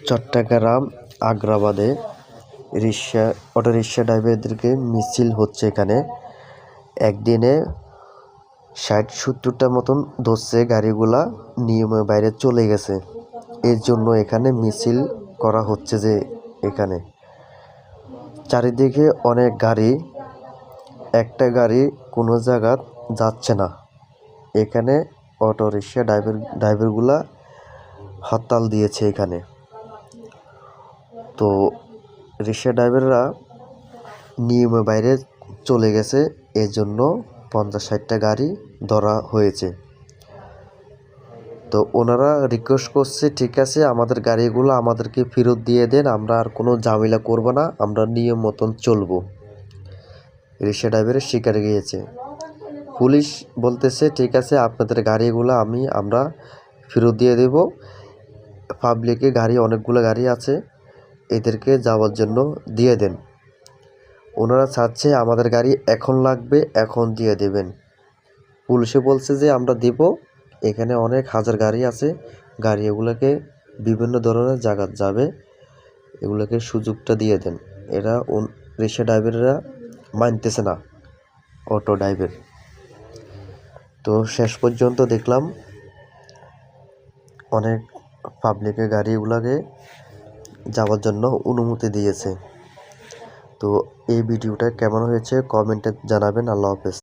Chittagong আগ্রাবাদে autorickshaw ড্রাইভারদেরকে মিছিল হচ্ছে। এখানে একদিনে 60-70টা মতন ধরছে, গাড়িগুলা নিয়মের বাইরে চলে গেছে। এর জন্য এখানে মিছিল করা হচ্ছে। যে এখানে চারিদিকে অনেক গাড়ি, একটা গাড়ি কোনো জায়গা যাচ্ছে না। এখানে অটোরিকশা ড্রাইভারগুলা হরতাল দিয়েছে এখানে। তো রিক্সা ড্রাইভাররা নিয়মের বাইরে চলে গেছে, এর জন্য 50-60টা গাড়ি ধরা হয়েছে। তো ওনারা রিকোয়েস্ট করছে, ঠিক আছে আমাদের গাড়িগুলো আমাদেরকে ফেরত দিয়ে দেন, আমরা আর কোনো ঝামেলা করব না, আমরা নিয়ম মতন চলবো। রিক্সা ড্রাইভারের শিকারে গিয়েছে। পুলিশ বলতেছে, ঠিক আছে আপনাদের গাড়িগুলো আমরা ফেরত দিয়ে দেব। পাবলিকে গাড়ি, অনেকগুলো গাড়ি আছে, এদেরকে যাওয়ার জন্য দিয়ে দেন। ওনারা চাচ্ছে আমাদের গাড়ি এখন লাগবে, এখন দিয়ে দেবেন। পুলিশে বলছে যে আমরা দিব, এখানে অনেক হাজার গাড়ি আছে, গাড়ি এগুলোকে বিভিন্ন ধরনের জায়গা যাবে, এগুলোকে সুযোগটা দিয়ে দেন। এরা রিক্সা ড্রাইভাররা মানতেছে না, অটো ড্রাইভার। তো শেষ পর্যন্ত দেখলাম অনেক পাবলিকের গাড়িগুলোকে যাওয়ার জন্য অনুমতি দিয়েছে। তো এই ভিডিওটা কেমন হয়েছে কমেন্টে জানাবেন। আল্লাহ হাফেজ।